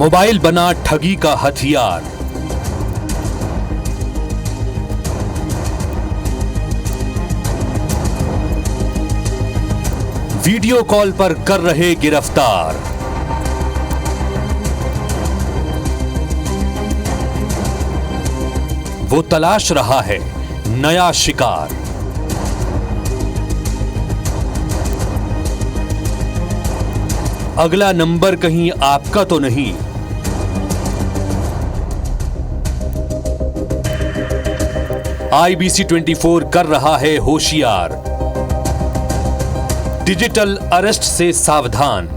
Mobile बना ठगी का हथियार। वीडियो कॉल पर कर रहे गिरफ्तार। वो तलाश रहा है नया शिकार। अगला नंबर कहीं आपका तो नहीं। IBC 24 कर रहा है होशियार। डिजिटल अरेस्ट से सावधान।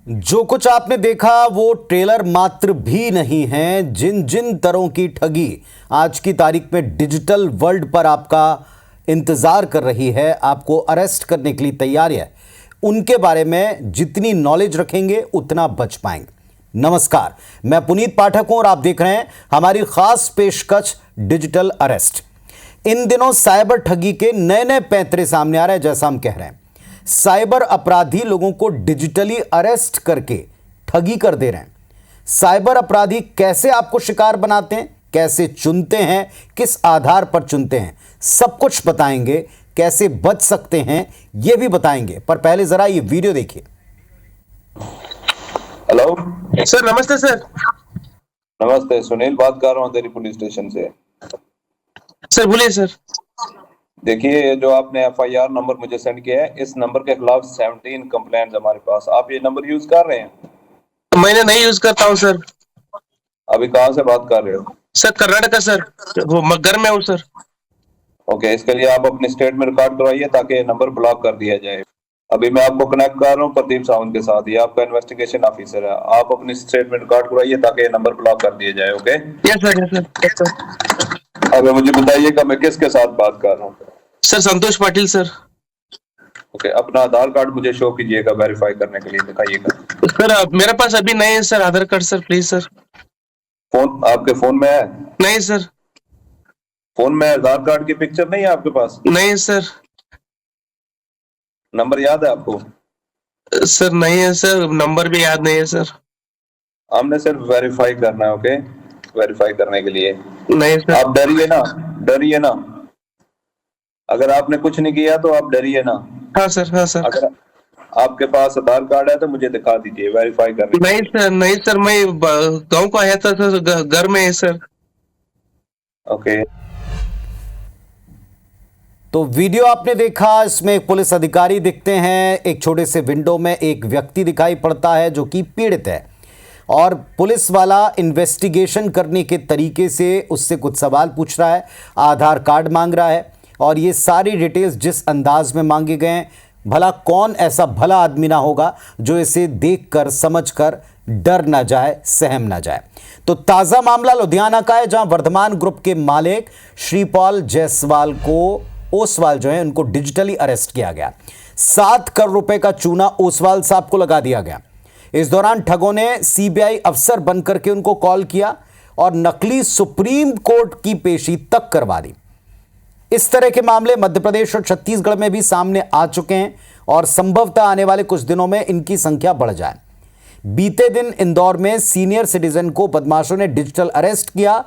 जो कुछ आपने देखा वो ट्रेलर मात्र भी नहीं है। जिन जिन तरह की ठगी आज की तारीख में डिजिटल वर्ल्ड पर आपका इंतजार कर रही है, आपको अरेस्ट करने के लिए तैयार है, उनके बारे में जितनी नॉलेज रखेंगे उतना बच पाएंगे। नमस्कार, मैं पुनीत पाठक हूं और आप देख रहे हैं हमारी खास पेशकश डिजिटल अरेस्ट। इन दिनों साइबर ठगी के नए नए पैंतरे सामने आ रहे हैं। जैसा हम कह रहे हैं, साइबर अपराधी लोगों को डिजिटली अरेस्ट करके ठगी कर दे रहे हैं। साइबर अपराधी कैसे आपको शिकार बनाते हैं, कैसे चुनते हैं, किस आधार पर चुनते हैं, सब कुछ बताएंगे। कैसे बच सकते हैं यह भी बताएंगे, पर पहले जरा ये वीडियो देखिए। हेलो सर, नमस्ते सर। नमस्ते, सुनील बात कर रहा हूँ दिल्ली पुलिस स्टेशन से। सर बोलिए सर। देखिए, ये जो आपने FIR नंबर मुझे सेंड किया है, इस नंबर के खिलाफ 17 कंप्लेंट्स हमारे पास। आप ये नंबर यूज कर रहे हैं? मैंने नहीं यूज करता हूँ सर। अभी कहाँ से बात कर रहे हो? सर कर्नाटका सर, वो घर में हूँ सर। ओके, इसके लिए आप अपने स्टेट में रिकॉर्ड करवाइए ताकि ये नंबर ब्लॉक कर दिया जाए। अभी मैं आपको कनेक्ट कर रहा हूँ प्रदीप सावंत के साथ। ये आपका इन्वेस्टिगेशन ऑफिसर है। आप अपने स्टेट में रिकॉर्ड करवाइए ताकि ये नंबर ब्लॉक कर दिया जाए। Okay? Yes sir, yes sir, yes sir. अभी मुझे बताइएगा मैं किसके साथ बात कर रहा हूँ। सर संतोष पाटिल सर। ओके, अपना आधार कार्ड मुझे शो कीजिएगा, वेरीफाई करने के लिए दिखाइएगा। सर मेरे पास अभी नहीं है sir Aadhaar card sir, please sir. Phone आपके फोन में है? नहीं सर। फोन में आधार कार्ड की पिक्चर नहीं है आपके पास? नहीं सर। नंबर याद है आपको? सर नहीं है सर, नंबर भी याद नहीं है सर। हमने सिर्फ वेरीफाई करना है। ओके, वेरीफाई करने के लिए। नहीं सर। आप डरिए ना, डरिए ना। अगर आपने कुछ नहीं किया तो आप डरिए ना। हाँ सर, हाँ सर। अगर आपके पास आधार कार्ड है तो मुझे दिखा दीजिए, वेरीफाई करने। नहीं सर, नहीं सर, मैं गाँव को आया था सर, घर में है सर। ओके, तो वीडियो आपने देखा, इसमें एक पुलिस अधिकारी दिखते हैं, एक छोटे से विंडो में एक व्यक्ति दिखाई पड़ता है जो कि पीड़ित है, और पुलिस वाला इन्वेस्टिगेशन करने के तरीके से उससे कुछ सवाल पूछ रहा है, आधार कार्ड मांग रहा है, और ये सारी डिटेल्स जिस अंदाज में मांगे गए हैं, भला कौन ऐसा भला आदमी ना होगा जो इसे देखकर समझकर डर ना जाए, सहम ना जाए। तो ताज़ा मामला लुधियाना का है, जहां वर्धमान ग्रुप के मालिक श्रीपाल जायसवाल को ओसवाल जो है उनको डिजिटली अरेस्ट किया गया। 7 करोड़ रुपए का चूना ओसवाल साहब को लगा दिया गया। इस दौरान ठगों ने CBI अफसर बनकर के उनको कॉल किया और नकली सुप्रीम कोर्ट की पेशी तक करवा दी। इस तरह के मामले मध्य प्रदेश और छत्तीसगढ़ में भी सामने आ चुके हैं और संभवतः आने वाले कुछ दिनों में इनकी संख्या बढ़ जाए। बीते दिन इंदौर में सीनियर सिटीजन को बदमाशों ने डिजिटल अरेस्ट किया।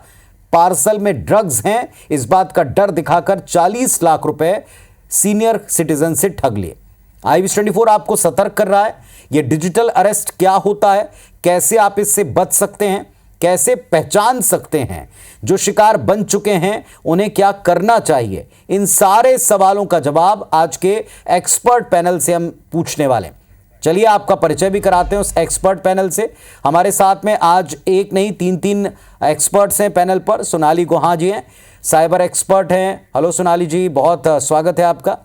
पार्सल में ड्रग्स हैं, इस बात का डर दिखाकर 40 लाख रुपए सीनियर सिटीजन से ठग लिए। IBC 24 आपको सतर्क कर रहा है। यह डिजिटल अरेस्ट क्या होता है, कैसे आप इससे बच सकते हैं, कैसे पहचान सकते हैं, जो शिकार बन चुके हैं उन्हें क्या करना चाहिए, इन सारे सवालों का जवाब आज के एक्सपर्ट पैनल से हम पूछने वाले हैं। चलिए आपका परिचय भी कराते हैं उस एक्सपर्ट पैनल से। हमारे साथ में आज एक नहीं 3 एक्सपर्ट्स हैं पैनल पर। सोनाली गुहा जी हैं, साइबर एक्सपर्ट हैं। हेलो सोनाली जी, बहुत स्वागत है आपका।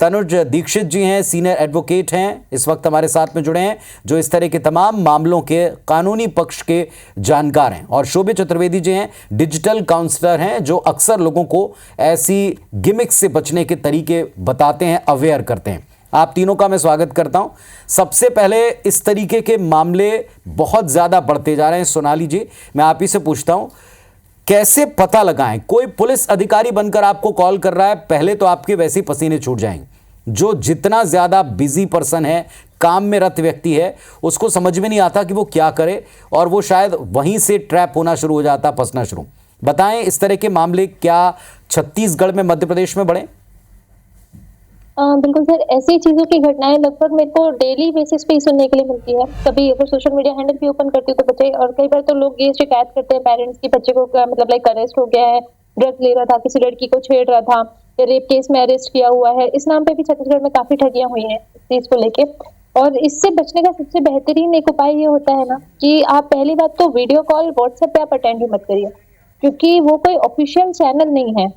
तनुज दीक्षित जी हैं, सीनियर एडवोकेट हैं, इस वक्त हमारे साथ में जुड़े हैं, जो इस तरह के तमाम मामलों के कानूनी पक्ष के जानकार हैं। और शोभित चतुर्वेदी जी हैं, डिजिटल काउंसलर हैं, जो अक्सर लोगों को ऐसी गिमिक्स से बचने के तरीके बताते हैं, अवेयर करते हैं। आप तीनों का मैं स्वागत करता हूं। सबसे पहले, इस तरीके के मामले बहुत ज़्यादा बढ़ते जा रहे हैं। सोनाली जी, मैं आप ही से पूछता हूं, कैसे पता लगाएं? कोई पुलिस अधिकारी बनकर आपको कॉल कर रहा है, पहले तो आपके वैसे ही पसीने छूट जाएंगे। जो जितना ज्यादा बिजी पर्सन है, काम में रत व्यक्ति है, उसको समझ में नहीं आता कि वो क्या करे, और वो शायद वहीं से ट्रैप होना शुरू हो जाता, फंसना शुरू। बताएं, इस तरह के मामले क्या छत्तीसगढ़ में, मध्य प्रदेश में बढ़े? बिल्कुल सर, ऐसी चीजों की घटनाएं लगभग मेरे को डेली बेसिस पे ही सुनने के लिए मिलती है। कभी अगर सोशल मीडिया हैंडल भी ओपन करती हूँ तो बच्चे, और कई बार तो लोग ये शिकायत करते हैं पेरेंट्स की, बच्चे को मतलब लाइक अरेस्ट हो गया है, ड्रग्स ले रहा था, किसी लड़की को छेड़ रहा था, या रेप केस में अरेस्ट किया हुआ है। इस नाम पे भी छत्तीसगढ़ में काफी ठगियां हुई हैं इस चीज को लेके। और इससे बचने का सबसे बेहतरीन एक उपाय ये होता है ना कि आप पहली बात तो वीडियो कॉल व्हाट्सएप पे आप अटेंड ही मत करिए, क्योंकि वो कोई ऑफिशियल चैनल नहीं है।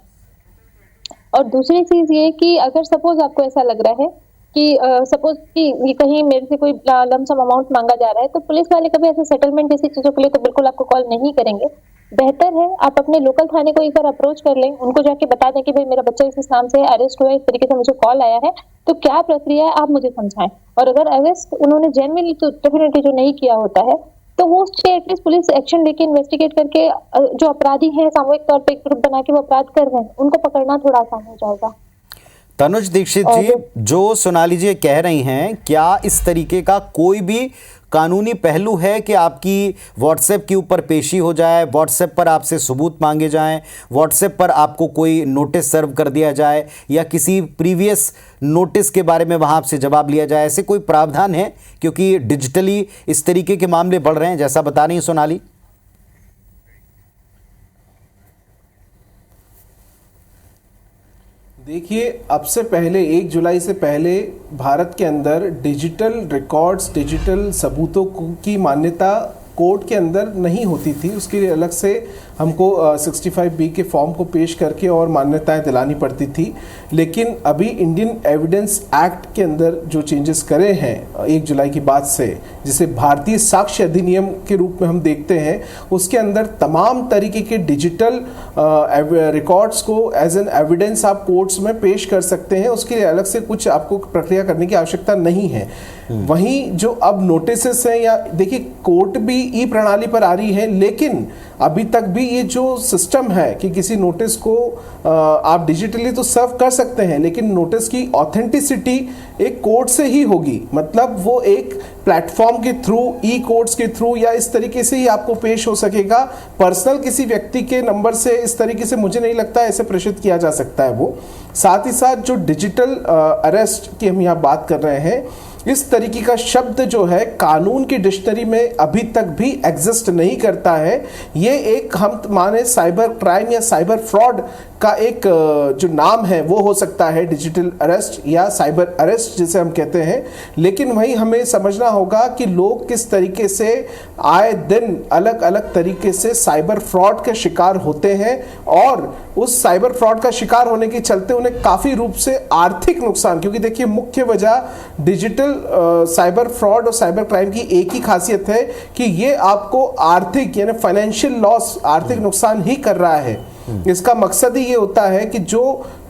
और दूसरी चीज ये कि अगर सपोज आपको ऐसा लग रहा है कि सपोज कि ये कहीं मेरे से कोई लमसम अमाउंट मांगा जा रहा है, तो पुलिस वाले कभी ऐसे सेटलमेंट जैसी चीजों के लिए तो बिल्कुल आपको कॉल नहीं करेंगे। बेहतर है आप अपने लोकल थाने को एक बार अप्रोच कर लें, उनको जाके बता दें कि भाई मेरा बच्चा इस नाम से अरेस्ट हुआ है, इस तरीके से मुझे कॉल आया है, तो क्या प्रक्रिया है आप मुझे समझाएं। और अगर अरेस्ट उन्होंने जेन्युइनली तो डेफिनेटली जो नहीं किया होता है, तो वो उससे एटलीस्ट पुलिस एक्शन लेके इन्वेस्टिगेट करके जो अपराधी हैं सामूहिक तौर पे एक ग्रुप बना के वो अपराध कर रहे हैं, उनको पकड़ना थोड़ा आसान हो जाएगा। तनुज दीक्षित जी, जो सोनाली जी कह रही हैं, क्या इस तरीके का कोई भी कानूनी पहलू है कि आपकी व्हाट्सएप के ऊपर पेशी हो जाए, व्हाट्सएप पर आपसे सबूत मांगे जाएं, व्हाट्सएप पर आपको कोई नोटिस सर्व कर दिया जाए, या किसी प्रीवियस नोटिस के बारे में वहां आपसे जवाब लिया जाए? ऐसे कोई प्रावधान है? क्योंकि डिजिटली इस तरीके के मामले बढ़ रहे हैं, जैसा बता रही हैं सोनाली। देखिए, अब से पहले 1 जुलाई से पहले भारत के अंदर डिजिटल रिकॉर्ड्स, डिजिटल सबूतों की मान्यता कोर्ट के अंदर नहीं होती थी। उसके लिए अलग से हमको 65B के फॉर्म को पेश करके और मान्यताएं दिलानी पड़ती थी। लेकिन अभी इंडियन एविडेंस एक्ट के अंदर जो चेंजेस करे हैं 1 जुलाई की बाद से, जिसे भारतीय साक्ष्य अधिनियम के रूप में हम देखते हैं, उसके अंदर तमाम तरीके के डिजिटल रिकॉर्ड्स को एज एन एविडेंस आप कोर्ट्स में पेश कर सकते हैं। उसके लिए अलग से कुछ आपको प्रक्रिया करने की आवश्यकता नहीं है। वहीं जो अब नोटिसेस हैं, या देखिए कोर्ट भी ई प्रणाली पर आ रही है, लेकिन अभी तक भी ये जो सिस्टम है कि किसी नोटिस को आप डिजिटली तो सर्व कर सकते हैं, लेकिन नोटिस की ऑथेंटिसिटी एक कोर्ट से ही होगी। मतलब वो एक प्लेटफॉर्म के थ्रू, ई कोर्ट्स के थ्रू, या इस तरीके से ही आपको पेश हो सकेगा। पर्सनल किसी व्यक्ति के नंबर से इस तरीके से मुझे नहीं लगता ऐसे प्रेषित किया जा सकता है वो। साथ ही साथ जो डिजिटल अरेस्ट की हम यहाँ बात कर रहे हैं, इस तरीके का शब्द जो है कानून की डिक्शनरी में अभी तक भी एग्जिस्ट नहीं करता है। ये एक हम माने साइबर क्राइम या साइबर फ्रॉड का एक जो नाम है वो हो सकता है, डिजिटल अरेस्ट या साइबर अरेस्ट जिसे हम कहते हैं। लेकिन वही हमें समझना होगा कि लोग किस तरीके से आए दिन अलग अलग तरीके से साइबर फ्रॉड के शिकार होते हैं, और उस साइबर फ्रॉड का शिकार होने के चलते उन्हें काफ़ी रूप से आर्थिक नुकसान, क्योंकि देखिए मुख्य वजह डिजिटल साइबर फ्रॉड और साइबर क्राइम की एक ही खासियत है कि ये आपको आर्थिक यानी फाइनेंशियल लॉस, आर्थिक नुकसान ही कर रहा है। इसका मकसद ही ये होता है कि जो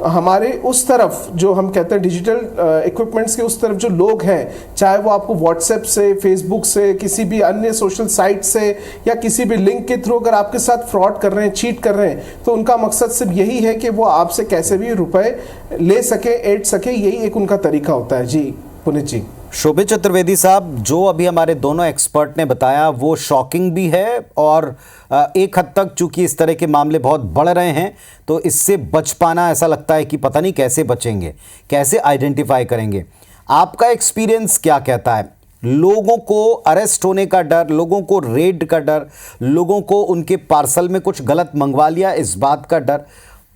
हमारे उस तरफ जो हम कहते हैं डिजिटल इक्विपमेंट्स के उस तरफ जो लोग हैं, चाहे वो आपको व्हाट्सएप से, फेसबुक से, किसी भी अन्य सोशल साइट से या किसी भी लिंक के थ्रू अगर आपके साथ फ्रॉड कर रहे हैं, चीट कर रहे हैं, तो उनका मकसद सिर्फ यही है कि वो आपसे कैसे भी रुपए ले सके, ऐड सके। यही एक उनका तरीका होता है। जी पुनीत जी। शोभित चतुर्वेदी साहब, जो अभी हमारे दोनों एक्सपर्ट ने बताया वो शॉकिंग भी है, और एक हद तक चूंकि इस तरह के मामले बहुत बढ़ रहे हैं, तो इससे बच पाना ऐसा लगता है कि पता नहीं कैसे बचेंगे, कैसे आइडेंटिफाई करेंगे। आपका एक्सपीरियंस क्या कहता है? लोगों को अरेस्ट होने का डर, लोगों को रेड का डर, लोगों को उनके पार्सल में कुछ गलत मंगवा लिया इस बात का डर,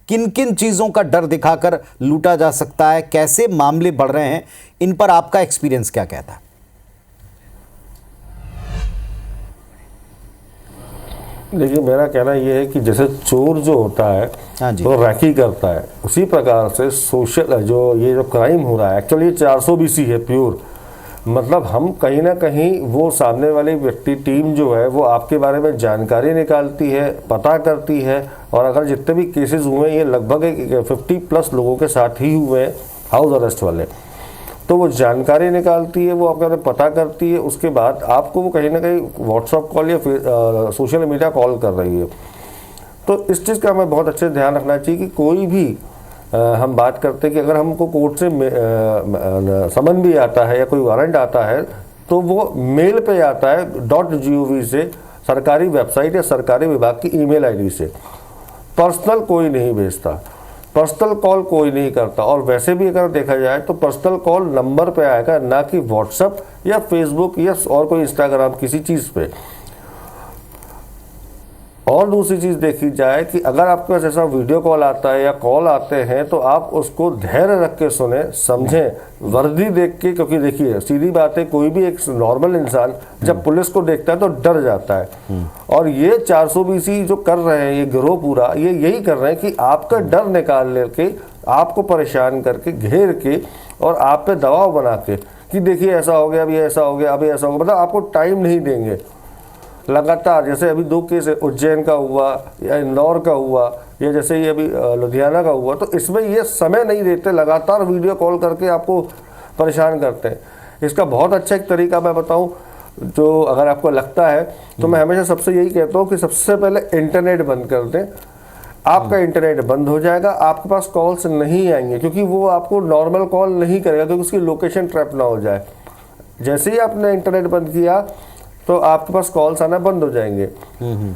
किन किन चीज़ों का डर दिखाकर लूटा जा सकता है? कैसे मामले बढ़ रहे हैं? इन पर आपका एक्सपीरियंस क्या कहता है? देखिए, मेरा कहना यह है कि जैसे चोर जो होता है तो राखी करता है, उसी प्रकार से सोशल ये जो क्राइम हो रहा है, एक्चुअली ये 420 है प्योर। मतलब हम कहीं ना कहीं वो सामने वाली व्यक्ति टीम जो है वो आपके बारे में जानकारी निकालती है, पता करती है, और अगर जितने भी केसेस हुए हैं ये लगभग 50+ लोगों के साथ ही हुए हैं हाउस अरेस्ट वाले। तो वो जानकारी निकालती है, वो आपके बारे में पता करती है, उसके बाद आपको वो कहीं ना कहीं व्हाट्सअप कॉल या फिर सोशल मीडिया कॉल कर रही है। तो इस चीज़ का हमें बहुत अच्छे से ध्यान रखना चाहिए कि कोई भी हम बात करते हैं कि अगर हमको कोर्ट से समन भी आता है या कोई वारंट आता है तो वो मेल पे आता है .gov से, सरकारी वेबसाइट या सरकारी विभाग की ईमेल आईडी से। पर्सनल कोई नहीं भेजता, पर्सनल कॉल कोई नहीं करता, और वैसे भी अगर देखा जाए तो पर्सनल कॉल नंबर पे आएगा, ना कि व्हाट्सएप या फेसबुक या और कोई इंस्टाग्राम किसी चीज़ पे। और दूसरी चीज़ देखी जाए कि अगर आपके पास ऐसा वीडियो कॉल आता है या कॉल आते हैं तो आप उसको धैर्य रख के सुने, समझें, वर्दी देख के, क्योंकि देखिए सीधी बात है, कोई भी एक नॉर्मल इंसान जब पुलिस को देखता है तो डर जाता है। और ये 420 जो कर रहे हैं, ये गिरोह पूरा ये यही कर रहे हैं कि आपका डर निकाल लेके, आपको परेशान करके, घेर के और आप पे दबाव बना के कि देखिए ऐसा हो गया, अभी ऐसा हो गया, अभी ऐसा हो गया, मतलब आपको टाइम नहीं देंगे। लगातार जैसे अभी 2 केस उज्जैन का हुआ या इंदौर का हुआ या जैसे ये अभी लुधियाना का हुआ, तो इसमें ये समय नहीं देते, लगातार वीडियो कॉल करके आपको परेशान करते हैं। इसका बहुत अच्छा एक तरीका मैं बताऊं, जो अगर आपको लगता है तो मैं हमेशा सबसे यही कहता हूं कि सबसे पहले इंटरनेट बंद कर दें। आपका इंटरनेट बंद हो जाएगा, आपके पास कॉल्स नहीं आएंगे, क्योंकि वो आपको नॉर्मल कॉल नहीं करेगा, क्योंकि उसकी लोकेशन ट्रैप ना हो जाए। जैसे ही आपने इंटरनेट बंद किया तो आपके पास कॉल्स आना बंद हो जाएंगे।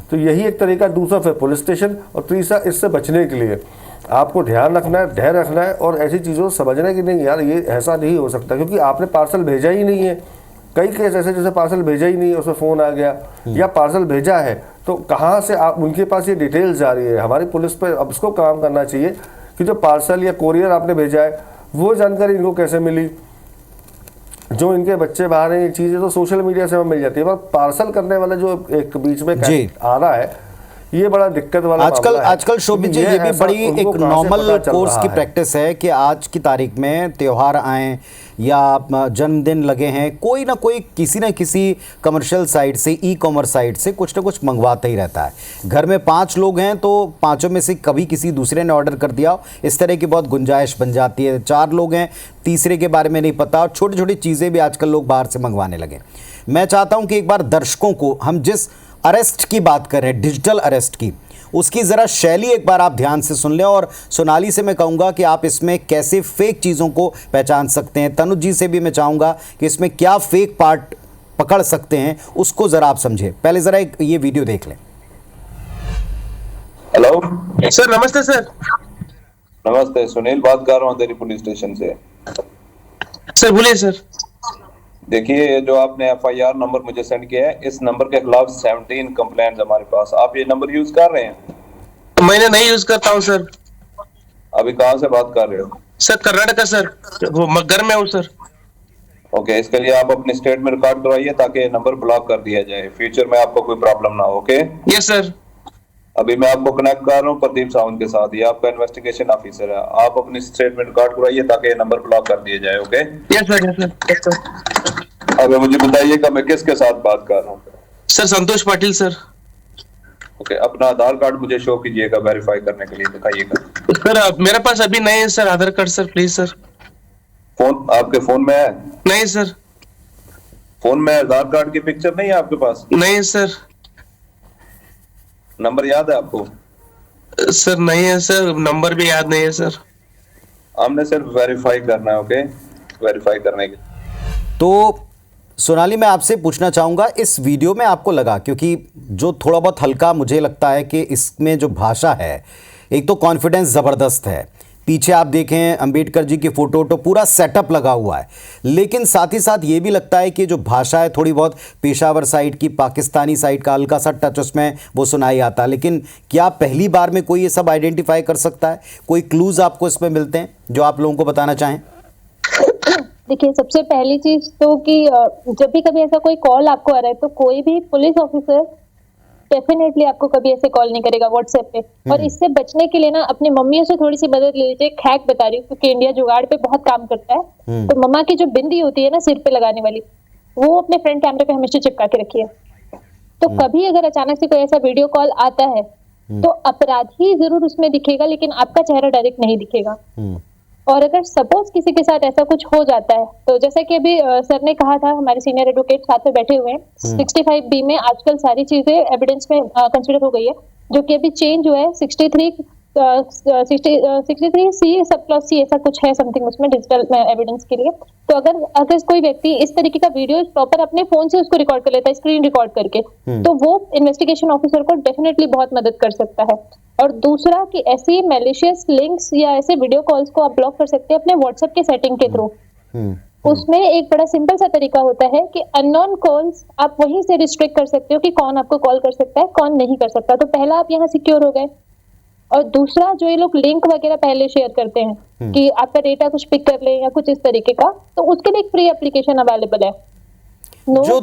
तो यही एक तरीका। दूसरा फिर पुलिस स्टेशन, और तीसरा इससे बचने के लिए आपको ध्यान रखना है, धैर्य रखना है और ऐसी चीज़ों को समझना है कि नहीं यार ये ऐसा नहीं हो सकता, क्योंकि आपने पार्सल भेजा ही नहीं है। कई केस ऐसे जैसे पार्सल भेजा ही नहीं है, उसमें फ़ोन आ गया, या पार्सल भेजा है तो कहाँ से आप, उनके पास ये डिटेल्स जा रही है। हमारी पुलिस पर अब इसको काम करना चाहिए कि जो पार्सल या कोरियर आपने भेजा है वो जानकारी इनको कैसे मिली, जो इनके बच्चे बाहर हैं, ये चीज़ें तो सोशल मीडिया से हमें मिल जाती है, पर पार्सल करने वाला जो एक बीच में आ रहा है ये बड़ा दिक्कत वाला आजकल शोभित जी ये भी बड़ी एक नॉर्मल कोर्स की प्रैक्टिस है कि आज की तारीख में त्योहार आए या जन्मदिन लगे हैं, कोई ना कोई किसी ना किसी कमर्शियल साइट से, ई कॉमर्स साइट से कुछ ना कुछ मंगवाता ही रहता है। घर में 5 लोग हैं तो 5 में से कभी किसी दूसरे ने ऑर्डर कर दिया, इस तरह की बहुत गुंजाइश बन जाती है। 4 लोग हैं, तीसरे के बारे में नहीं पता, और छोटी छोटी चीज़ें भी आजकल लोग बाहर से मंगवाने लगे। मैं चाहता हूँ कि एक बार दर्शकों को, हम जिस अरेस्ट की बात कर रहे हैं, डिजिटल अरेस्ट की, उसकी ज़रा शैली एक बार आप ध्यान से सुन लें। और सोनाली से मैं कहूँगा कि आप इसमें कैसे फेक चीज़ों को पहचान सकते हैं। तनुज जी से भी मैं चाहूँगा कि इसमें क्या फेक पार्ट पकड़ सकते हैं, उसको ज़रा आप समझें। पहले ज़रा ये वीडियो देख लें। हेलो सर, नमस्ते सर। नमस्ते, सुनील बात कर रहा हूँ दिल्ली पुलिस स्टेशन से। सर बोलिए सर। देखिए, ये जो आपने FIR नंबर मुझे सेंड किया है, इस नंबर के खिलाफ 17 कंप्लेंट्स हमारे पास। आप ये नंबर यूज कर रहे हैं? मैंने नहीं यूज करता हूँ सर। अभी कहाँ से बात कर रहे हो? सर कर्नाटक सर, वो घर में हूँ सर। ओके, इसके लिए आप अपने स्टेट में रिकॉर्ड करवाइए ताकि ये नंबर ब्लॉक कर दिया जाए, फ्यूचर में आपको कोई प्रॉब्लम ना हो। Okay yes sir. अभी मैं आपको कनेक्ट कर रहा हूँ प्रदीप सावंत के साथ, ये आपका इन्वेस्टिगेशन ऑफिसर है। आप अपनी स्टेटमेंट रिकॉर्ड करवाइए ताकि ये नंबर ब्लॉक कर दिया जाए। Okay yes sir, yes sir, yes sir. अभी मुझे बताइएगा मैं किसके साथ बात कर रहा हूँ? सर संतोष पाटिल सर। ओके, अपना आधार कार्ड मुझे शो कीजिएगा वेरीफाई करने के लिए, दिखाइएगा। सर मेरे पास अभी नहीं है sir Aadhaar card sir, please sir. Phone आपके फोन में है? नहीं सर। फोन में आधार कार्ड की पिक्चर नहीं है आपके पास? नहीं सर। नंबर याद है आपको? सर नहीं है सर, नंबर भी याद नहीं है सर। हमने सिर्फ वेरीफाई करना है। ओके, वेरीफाई करने के तो सोनाली मैं आपसे पूछना चाहूँगा, इस वीडियो में आपको लगा, क्योंकि जो थोड़ा बहुत हल्का मुझे लगता है कि इसमें जो भाषा है, एक तो कॉन्फिडेंस ज़बरदस्त है, पीछे आप देखें अंबेडकर जी की फ़ोटो तो पूरा सेटअप लगा हुआ है, लेकिन साथ ही साथ ये भी लगता है कि जो भाषा है थोड़ी बहुत पेशावर साइड की, पाकिस्तानी साइड का हल्का सा टच उसमें वो सुनाई आता है। लेकिन क्या पहली बार में कोई ये सब आइडेंटिफाई कर सकता है? कोई क्लूज़ आपको इसमें मिलते हैं जो आप लोगों को बताना चाहें? देखिए, सबसे पहली चीज तो कि जब भी कभी ऐसा कोई कॉल आपको आ रहा है तो कोई भी पुलिस ऑफिसर डेफिनेटली आपको कभी ऐसे कॉल नहीं करेगा व्हाट्सएप पे। और इससे बचने के लिए ना अपनी मम्मियों से थोड़ी सी मदद ले लीजिए। हैक बता रही हूँ, क्योंकि इंडिया जुगाड़ पे बहुत काम करता है। तो मम्मा की जो बिंदी होती है ना सिर पे लगाने वाली, वो अपने फ्रंट कैमरे पे हमेशा चिपका के रखिए। तो कभी अगर अचानक से कोई ऐसा वीडियो कॉल आता है तो अपराधी जरूर उसमें दिखेगा, लेकिन आपका चेहरा डायरेक्ट नहीं दिखेगा। और अगर सपोज किसी के साथ ऐसा कुछ हो जाता है तो जैसा कि अभी सर ने कहा था, हमारे सीनियर एडवोकेट साथ में बैठे हुए हैं, 65B में आजकल सारी चीजें एविडेंस में कंसीडर हो गई है। जो कि अभी चेंज हुआ है 63C सब क्लॉज सी ऐसा कुछ है समथिंग उसमें डिजिटल एविडेंस के लिए। तो अगर कोई व्यक्ति इस तरीके का वीडियो प्रॉपर अपने फोन से उसको रिकॉर्ड कर लेता है, स्क्रीन रिकॉर्ड करके, तो वो इन्वेस्टिगेशन ऑफिसर को डेफिनेटली बहुत मदद कर सकता है। और दूसरा कि ऐसे मैलिशियस लिंक्स या ऐसे वीडियो कॉल्स को आप ब्लॉक कर सकते हैं अपने व्हाट्सएप के सेटिंग के थ्रू। उसमें एक बड़ा सिंपल सा तरीका होता है कि अननोन कॉल्स आप वहीं से रिस्ट्रिक्ट कर सकते हो कि कौन आपको कॉल कर सकता है, कौन नहीं कर सकता। तो पहला आप यहाँ सिक्योर हो गए। और दूसरा, जो ये लोग लिंक वगैरह पहले शेयर करते हैं कि आपका डेटा कुछ पिक कर ले या कुछ इस तरीके का, तो उसके लिए एक फ्री एप्लीकेशन अवेलेबल है। जो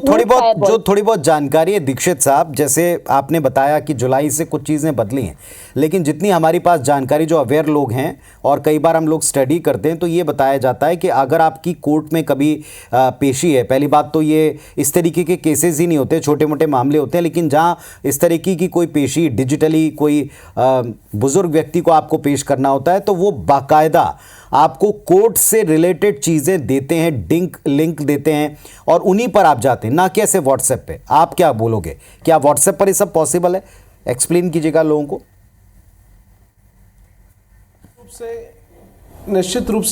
थोड़ी बहुत जानकारी है दीक्षित साहब, जैसे आपने बताया कि जुलाई से कुछ चीज़ें बदली हैं, लेकिन जितनी हमारी पास जानकारी, जो अवेयर लोग हैं और कई बार हम लोग स्टडी करते हैं, तो ये बताया जाता है कि अगर आपकी कोर्ट में कभी पेशी है, पहली बात तो ये इस तरीके के केसेस ही नहीं होते, छोटे मोटे मामले होते हैं, लेकिन जहाँ इस तरीके की कोई पेशी डिजिटली कोई बुजुर्ग व्यक्ति को आपको पेश करना होता है, तो वो बाकायदा आपको कोर्ट से रिलेटेड चीज़ें देते हैं, लिंक देते हैं और उन्हीं पर आप जाते हैं, ना कि ऐसे व्हाट्सएप पे। आप क्या बोलोगे, क्या व्हाट्सएप पर ये सब पॉसिबल है? एक्सप्लेन कीजिएगा लोगों को। निश्चित रूप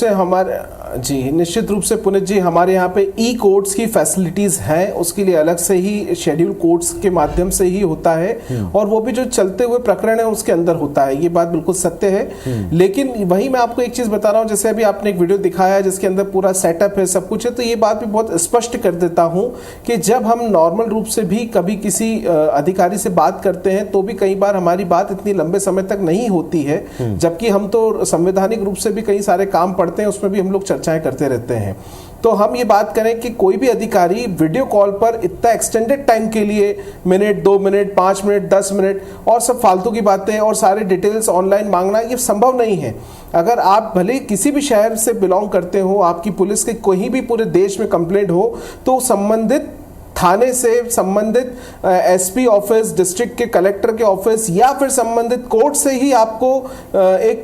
से पुनीत जी, हमारे यहाँ पे ई कोर्ट्स की फैसिलिटीज़ हैं, उसके लिए अलग से ही शेड्यूल कोर्ट्स के माध्यम से ही होता है, और वो भी जो चलते हुए प्रकरण है उसके अंदर होता है। ये बात बिल्कुल सत्य है। लेकिन वही मैं आपको एक चीज़ बता रहा हूँ, जैसे अभी आपने एक वीडियो दिखाया है जिसके अंदर पूरा सेटअप है, सब कुछ है, तो ये बात भी बहुत स्पष्ट कर देता हूँ कि जब हम नॉर्मल रूप से भी कभी किसी अधिकारी से बात करते हैं तो भी कई बार हमारी बात इतनी लंबे समय तक नहीं होती है, जबकि हम तो संवैधानिक रूप से भी कई सारे काम पढ़ते हैं, उसमें भी हम लोग चर्चाएं करते रहते हैं। तो हम ये बात करें कि कोई भी अधिकारी वीडियो कॉल पर इतना एक्सटेंडेड टाइम के लिए, मिनट, 2 मिनट, 5 मिनट, 10 मिनट और सब फालतू की बातें और सारे डिटेल्स ऑनलाइन मांगना, ये संभव नहीं है। अगर आप भले किसी भी शहर से बिलोंग करते हो, आपकी पुलिस के कहीं भी पूरे देश में कंप्लेंट हो, तो संबंधित थाने से, संबंधित एसपी ऑफिस, डिस्ट्रिक्ट के कलेक्टर के ऑफिस या फिर संबंधित कोर्ट से ही आपको एक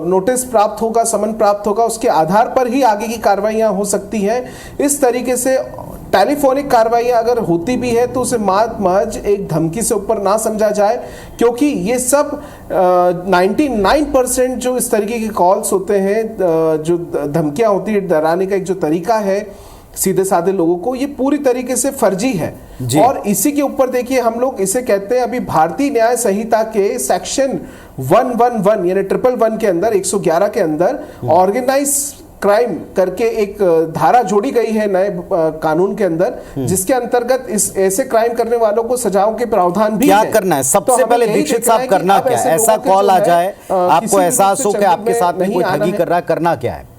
नोटिस प्राप्त होगा, समन प्राप्त होगा, उसके आधार पर ही आगे की कार्रवाइयां हो सकती हैं। इस तरीके से टेलीफोनिक कार्रवाइयां अगर होती भी है तो उसे महज एक धमकी से ऊपर ना समझा जाए, क्योंकि ये सब 99% जो इस तरीके के कॉल्स होते हैं, जो धमकियां होती है, डराने का एक जो तरीका है सीधे साधे लोगों को, ये पूरी तरीके से फर्जी है। और इसी के ऊपर देखिए, हम लोग इसे कहते हैं, अभी भारतीय न्याय संहिता के सेक्शन 111 यानी 111 के अंदर, 111 के अंदर ऑर्गेनाइज क्राइम करके एक धारा जोड़ी गई है नए कानून के अंदर, जिसके अंतर्गत इस ऐसे क्राइम करने वालों को सजाओं के प्रावधान भी क्या करना है। सबसे पहले दीक्षित साहब करना क्या है? ऐसा कॉल आ जाए, आपको एहसास हो कि आपके साथ में कोई ठगी कर रहा है, करना क्या है?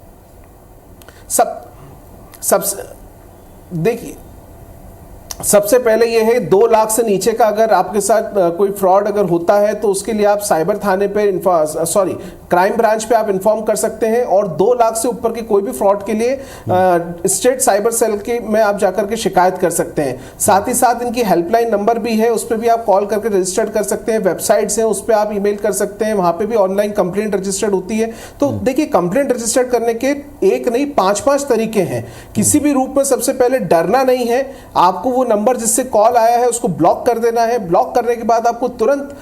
देखिए, सबसे पहले यह है 2 लाख से नीचे का अगर आपके साथ कोई फ्रॉड अगर होता है तो उसके लिए आप साइबर थाने पे क्राइम ब्रांच पे आप इन्फॉर्म कर सकते हैं, और 2 लाख से ऊपर के कोई भी फ्रॉड के लिए स्टेट साइबर सेल के में आप जाकर के शिकायत कर सकते हैं। साथ ही साथ इनकी हेल्पलाइन नंबर भी है, उस पर भी आप कॉल करके रजिस्टर्ड कर सकते हैं। वेबसाइट्स हैं, उस पर आप ईमेल कर सकते हैं, वहां पे भी ऑनलाइन कंप्लेंट रजिस्टर्ड होती है। तो देखिए, कंप्लेंट रजिस्टर्ड करने के एक नहीं 5-5 तरीके हैं। किसी भी रूप में सबसे पहले डरना नहीं है, आपको वो नंबर जिससे कॉल आया है उसको ब्लॉक कर देना है। ब्लॉक करने के बाद आपको तुरंत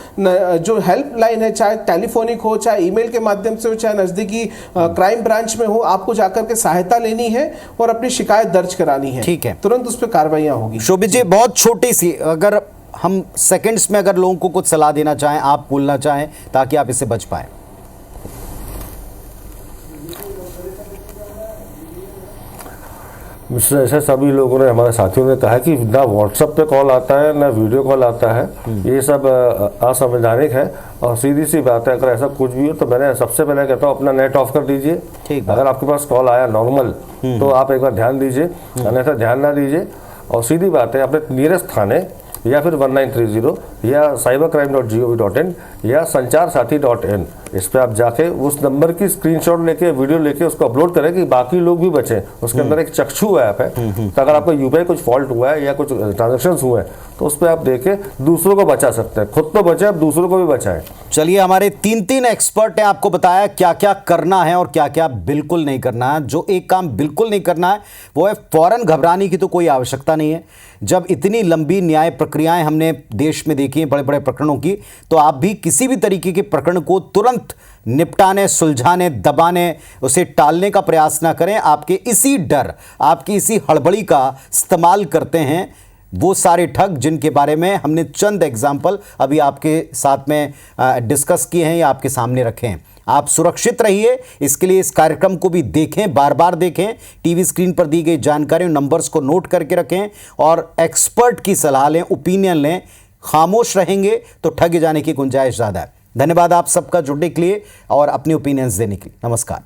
जो हेल्पलाइन है, चाहे टेलीफोनिक हो, चाहे ईमेल के माध्यम से हो, चाहे नजदीकी क्राइम ब्रांच में हो, आपको जाकर के सहायता लेनी है और अपनी शिकायत दर्ज करानी है। ठीक है, तुरंत उस पर कार्रवाइयां होगी। शोभित जी, बहुत छोटी सी, अगर हम सेकंड्स में अगर लोगों को कुछ सलाह देना चाहें, आप बोलना चाहें, ताकि आप इससे बच पाए। जैसे सभी लोगों ने, हमारे साथियों ने कहा कि ना व्हाट्सएप पे कॉल आता है, ना वीडियो कॉल आता है, ये सब असंवैधानिक है। और सीधी सी बात है, अगर ऐसा कुछ भी हो तो मैंने सबसे पहले कहता हूँ अपना नेट ऑफ कर दीजिए। अगर आपके पास कॉल आया नॉर्मल तो आप एक बार ध्यान दीजिए, अन्यथा ध्यान ना दीजिए। और सीधी बात है, अपने नियरेस्ट थाने या फिर 1930 या cybercrime.gov.in या sancharsati.in इस पे आप जाके उस नंबर की स्क्रीनशॉट लेके वीडियो लेके उसको अपलोड करें कि बाकी लोग भी बचें। उसके अंदर एक चक्षु ऐप है, तो अगर आपका यूपीआई कुछ फॉल्ट हुआ है या कुछ ट्रांजेक्शन हुए हैं तो उस पर आप देके दूसरों को बचा सकते हैं। खुद तो बचे, आप दूसरों को भी बचाएं। चलिए, हमारे 3 एक्सपर्ट ने आपको बताया क्या क्या करना है और क्या क्या बिल्कुल नहीं करना है। जो एक काम बिल्कुल नहीं करना है वो है फौरन घबराने की तो कोई आवश्यकता नहीं है। जब इतनी लंबी न्याय प्रक्रियाएं हमने देश में देखी हैं बड़े बड़े प्रकरणों की, तो आप भी किसी भी तरीके के प्रकरण को तुरंत निपटाने, सुलझाने, दबाने, उसे टालने का प्रयास ना करें। आपके इसी डर, आपकी इसी हड़बड़ी का इस्तेमाल करते हैं वो सारे ठग जिनके बारे में हमने चंद एग्जाम्पल अभी आपके साथ में डिस्कस किए हैं या आपके सामने रखे हैं। आप सुरक्षित रहिए, इसके लिए इस कार्यक्रम को भी देखें, बार बार देखें, टीवी स्क्रीन पर दी गई जानकारी नंबर्स को नोट करके रखें और एक्सपर्ट की सलाह लें, ओपिनियन लें। खामोश रहेंगे तो ठगे जाने की गुंजाइश ज़्यादा है। धन्यवाद आप सबका जुड़ने के लिए और अपने ओपिनियंस देने के लिए। नमस्कार।